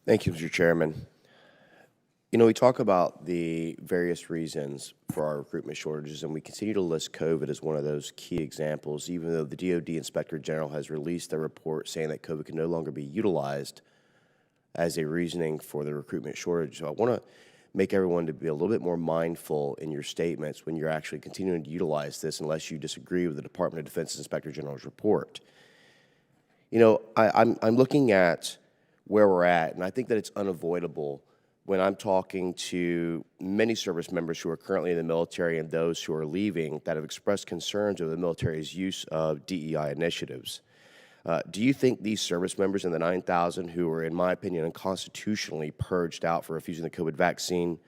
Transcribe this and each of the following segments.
Thank you, Mr. Chairman. You know, we talk about the various reasons for our recruitment shortages, and we continue to list COVID as one of those key examples, even though the DoD Inspector General has released a report saying that COVID can no longer be utilized as a reasoning for the recruitment shortage. So I want to make everyone to be a little bit more mindful in your statements when you're actually continuing to utilize this, unless you disagree with the Department of Defense Inspector General's report. You know, I'm looking at where we're at, and I think that it's unavoidable when I'm talking to many service members who are currently in the military and those who are leaving that have expressed concerns over the military's use of DEI initiatives. Do you think these service members in the 9,000 who were, in my opinion, unconstitutionally purged out for refusing the COVID vaccine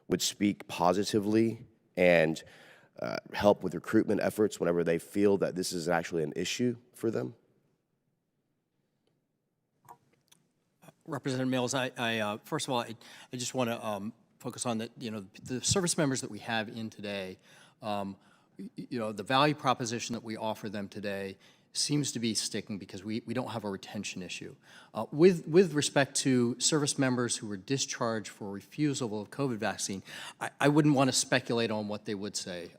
would speak positively and help with recruitment efforts whenever they feel that this is actually an issue for them? Representative Mills, first of all, I just want to focus on that. You know, the service members that we have in today, you know, the value proposition that we offer them today seems to be sticking because we don't have a retention issue. With respect to service members who were discharged for refusal of COVID vaccine, I wouldn't want to speculate on what they would say.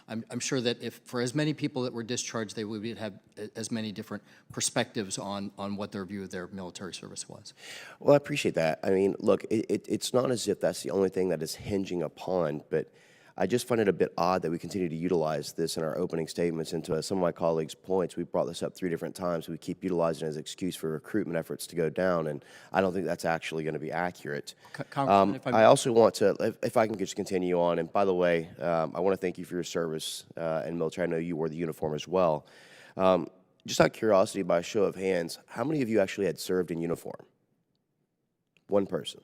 I'm sure that if for as many people that were discharged, they would have as many different perspectives on what their view of their military service was. Well, I appreciate that. I mean, look, it's not as if that's the only thing that is hinging upon, but I just find it a bit odd that we continue to utilize this in our opening statements. And to some of my colleagues' points, we brought this up 3 different times. We keep utilizing it as an excuse for recruitment efforts to go down, and I don't think that's actually going to be accurate. Congressman, I also want to, if I can just continue on, and by the way, I want to thank you for your service in military. I know you wore the uniform as well. Just out of curiosity, by a show of hands, how many of you actually had served in uniform? One person.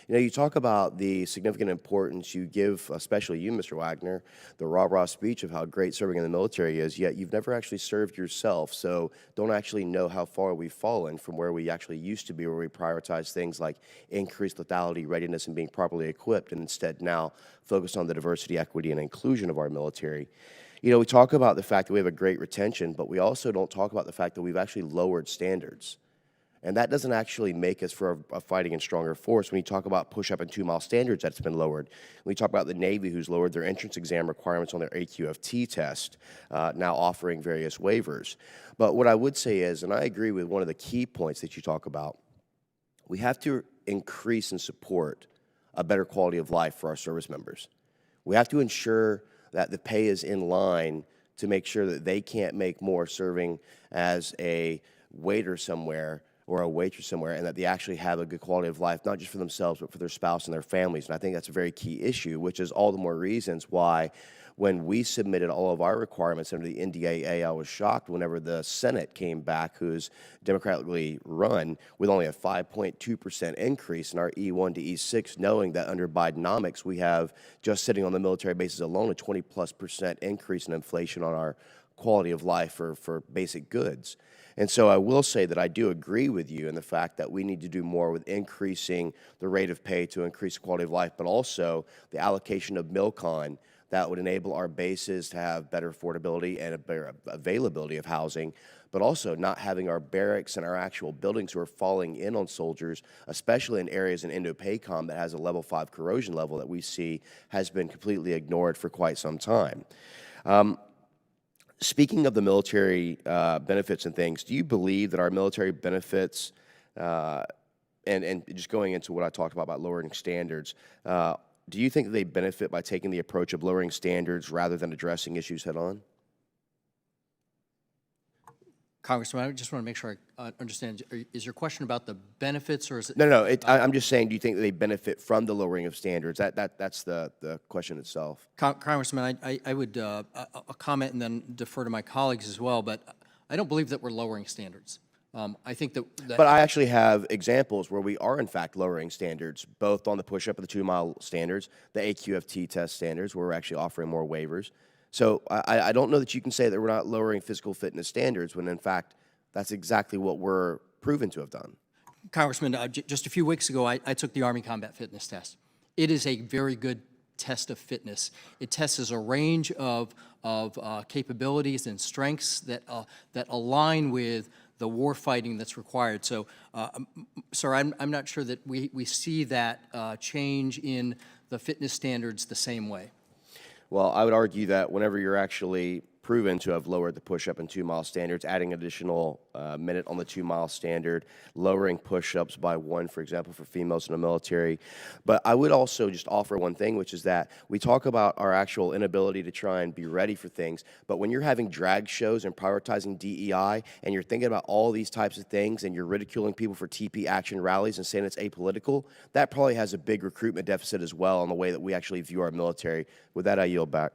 You know, you talk about the significant importance you give, especially you, Mr. Wagner, the rah-rah speech of how great serving in the military is, yet you've never actually served yourself, so don't actually know how far we've fallen from where we actually used to be, where we prioritize things like increased lethality, readiness, and being properly equipped, and instead now focus on the diversity, equity, and inclusion of our military. You know, we talk about the fact that we have a great retention, but we also don't talk about the fact that we've actually lowered standards. And that doesn't actually make us for a fighting and stronger force. When you talk about push-up and 2-mile standards, that's been lowered. When you talk about the Navy, who's lowered their entrance exam requirements on their AQFT test, now offering various waivers. But what I would say is, and I agree with one of the key points that you talk about, we have to increase and support a better quality of life for our service members. We have to ensure that the pay is in line to make sure that they can't make more serving as a waiter somewhere or a waitress somewhere, and that they actually have a good quality of life, not just for themselves, but for their spouse and their families. And I think that's a very key issue, which is all the more reasons why when we submitted all of our requirements under the NDAA, I was shocked whenever the Senate came back, who's democratically run, with only a 5.2% increase in our E1 to E6, knowing that under Bidenomics, we have, just sitting on the military bases alone, a 20+% increase in inflation on our quality of life for basic goods. And so I will say that I do agree with you in the fact that we need to do more with increasing the rate of pay to increase quality of life, but also the allocation of MILCON that would enable our bases to have better affordability and a better availability of housing, but also not having our barracks and our actual buildings who are falling in on soldiers, especially in areas in Indo-PACOM that has a level 5 corrosion level that we see has been completely ignored for quite some time. Speaking of the military benefits and things, do you believe that our military benefits, and just going into what I talked about lowering standards, do you think that they benefit by taking the approach of lowering standards rather than addressing issues head on? Congressman, I just want to make sure I understand. Is your question about the benefits, or is it? No. I'm just saying, do you think that they benefit from the lowering of standards? That's the question itself. Congressman, I would comment and then defer to my colleagues as well, but I don't believe that we're lowering standards. I think that But I actually have examples where we are, in fact, lowering standards, both on the push-up and the 2-mile standards, the AQFT test standards, where we're actually offering more waivers. So I don't know that you can say that we're not lowering physical fitness standards when, in fact, that's exactly what we're proven to have done. Congressman, just a few weeks ago, I took the Army Combat Fitness Test. It is a very good test of fitness. It tests a range of capabilities and strengths that align with war fighting that's required. So, sir, I'm not sure that we see that change in the fitness standards the same way. Well, I would argue that whenever you're actually proven to have lowered the push-up and 2-mile standards, adding additional minute on the 2-mile standard, lowering push-ups by 1, for example, for females in the military. But I would also just offer one thing, which is that we talk about our actual inability to try and be ready for things, but when you're having drag shows and prioritizing DEI, and you're thinking about all these types of things, and you're ridiculing people for TP action rallies and saying it's apolitical, that probably has a big recruitment deficit as well on the way that we actually view our military. With that, I yield back.